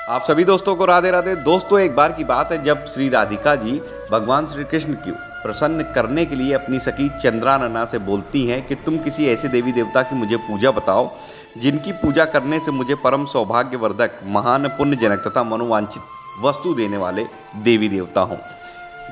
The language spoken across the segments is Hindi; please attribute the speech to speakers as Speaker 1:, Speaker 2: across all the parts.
Speaker 1: आप सभी दोस्तों को राधे राधे। दोस्तों, एक बार की बात है जब श्री राधिका जी भगवान श्री कृष्ण को प्रसन्न करने के लिए अपनी सखी चंद्रानना से बोलती हैं कि तुम किसी ऐसे देवी देवता की मुझे पूजा बताओ जिनकी पूजा करने से मुझे परम सौभाग्यवर्धक, महान पुण्यजनक तथा मनोवांछित वस्तु देने वाले देवी देवता हों।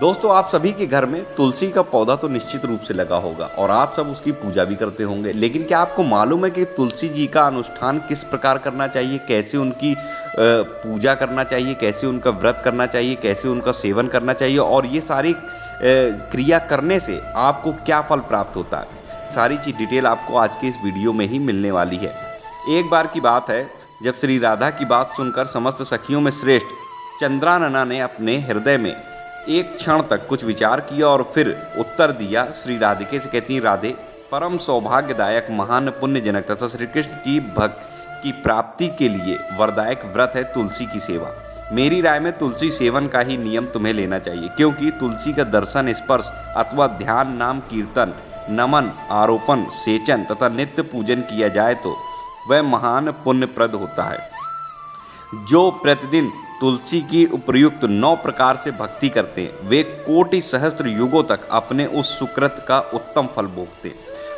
Speaker 1: दोस्तों, आप सभी के घर में तुलसी का पौधा तो निश्चित रूप से लगा होगा और आप सब उसकी पूजा भी करते होंगे, लेकिन क्या आपको मालूम है कि तुलसी जी का अनुष्ठान किस प्रकार करना चाहिए, कैसे उनकी पूजा करना चाहिए, कैसे उनका व्रत करना चाहिए, कैसे उनका सेवन करना चाहिए और ये सारी क्रिया करने से आपको क्या फल प्राप्त होता है। सारी चीज़ डिटेल आपको आज के इस वीडियो में ही मिलने वाली है। एक बार की बात है जब श्री राधा की बात सुनकर समस्त सखियों में श्रेष्ठ चंद्रानना ने अपने हृदय में एक क्षण तक कुछ विचार किया और फिर उत्तर दिया। श्री राधिके से कहती, राधे, परम सौभाग्यदायक, महान पुण्यजनक तथा श्री कृष्ण की भक्त की प्राप्ति के लिए वरदायक व्रत है तुलसी की सेवा। मेरी राय में तुलसी सेवन का ही नियम तुम्हें लेना चाहिए, क्योंकि तुलसी का दर्शन, स्पर्श अथवा ध्यान, नाम कीर्तन, नमन, आरोपण, सेचन तथा नित्य पूजन किया जाए तो वह महान पुण्यप्रद होता है। जो प्रतिदिन तुलसी की उपयुक्त 9 प्रकार से भक्ति करते हैं वे कोटि सहस्त्र युगों तक अपने उस सुकृत का उत्तम फल भोगते।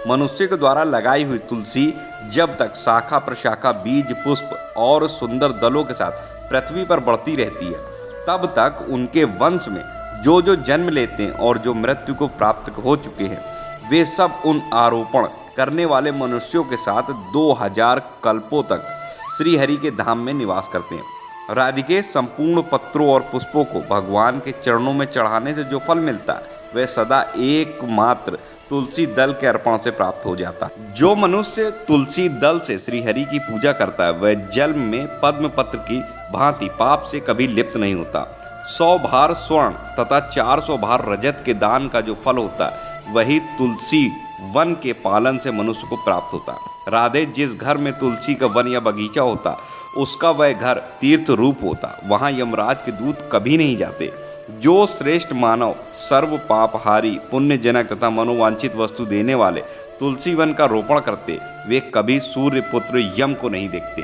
Speaker 1: मनुष्य के द्वारा लगाई हुई तुलसी जब तक शाखा प्रशाखा, बीज, पुष्प और सुंदर दलों के साथ पृथ्वी पर बढ़ती रहती है, तब तक उनके वंश में जो जो जन्म लेते हैं और जो मृत्यु को प्राप्त हो चुके हैं वे सब उन आरोपण करने वाले मनुष्यों के साथ 2000 कल्पों तक श्री हरि के धाम में निवास करते हैं। राधिके, संपूर्ण पत्रों और पुष्पों को भगवान के चरणों में चढ़ाने से जो फल मिलता है वह सदा एकमात्र तुलसी दल के अर्पण से प्राप्त हो जाता है। जो मनुष्य तुलसी दल से श्री हरि की पूजा करता है वह जन्म में पद्म पत्र की भांति पाप से कभी लिप्त नहीं होता। 100 भार स्वर्ण तथा 400 भार रजत के दान का जो फल होता है वही तुलसी वन के पालन से मनुष्य को प्राप्त होता है। राधे, जिस घर में तुलसी का वन या बगीचा होता उसका वह घर तीर्थ रूप होता, वहाँ यमराज के दूत कभी नहीं जाते। जो श्रेष्ठ मानव सर्व पापहारी, पुण्यजनक तथा मनोवांछित वस्तु देने वाले तुलसी वन का रोपण करते वे कभी सूर्य पुत्र यम को नहीं देखते।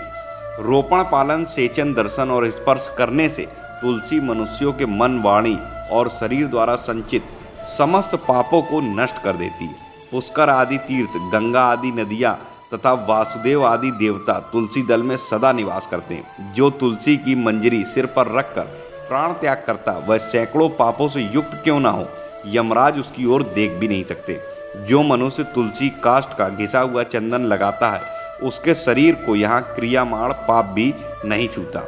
Speaker 1: रोपण, पालन, सेचन, दर्शन और स्पर्श करने से तुलसी मनुष्यों के मन, वाणी और शरीर द्वारा संचित समस्त पापों को नष्ट कर देती है। पुष्कर आदि तीर्थ, गंगा आदि नदियाँ तथा वासुदेव आदि देवता तुलसी दल में सदा निवास करते हैं। जो तुलसी की मंजरी सिर पर रखकर प्राण त्याग करता वह सैकड़ों पापों से युक्त क्यों ना हो, यमराज उसकी ओर देख भी नहीं सकते। जो मनुष्य तुलसी काष्ठ का घिसा हुआ चंदन लगाता है उसके शरीर को यहाँ क्रियामाण पाप भी नहीं छूता।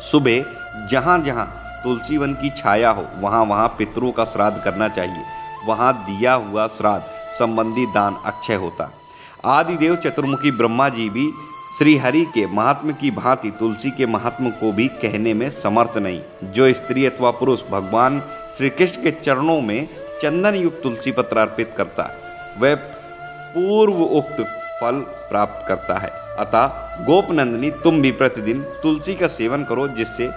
Speaker 1: सुबह जहाँ जहाँ तुलसी वन की छाया हो वहाँ वहाँ पितरों का श्राद्ध करना चाहिए। वहाँ दिया हुआ श्राद्ध संबंधी दान अक्षय होता। आदिदेव चतुर्मुखी ब्रह्मा जी भी श्री हरि के महात्म की भांति तुलसी के महात्म को भी कहने में समर्थ नहीं। जो स्त्री अथवा पुरुष भगवान श्री कृष्ण के चरणों में चंदन युक्त तुलसी पत्र अर्पित करता है वह पूर्व उक्त फल प्राप्त करता है। अतः गोपनंदिनी, तुम भी प्रतिदिन तुलसी का सेवन करो जिससे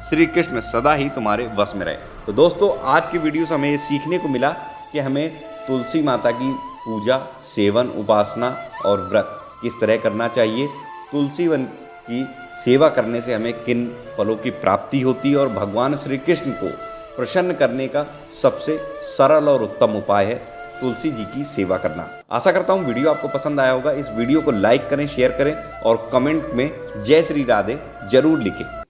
Speaker 1: श्री कृष्ण सदा ही तुम्हारे वश में रहे। तो दोस्तों, आज की वीडियो से हमें ये सीखने को मिला कि हमें तुलसी माता की पूजा, सेवन, उपासना और व्रत किस तरह करना चाहिए, तुलसी वन की सेवा करने से हमें किन फलों की प्राप्ति होती है और भगवान श्री कृष्ण को प्रसन्न करने का सबसे सरल और उत्तम उपाय है तुलसी जी की सेवा करना। आशा करता हूँ वीडियो आपको पसंद आया होगा। इस वीडियो को लाइक करें, शेयर करें और कमेंट में जय श्री राधे जरूर लिखें।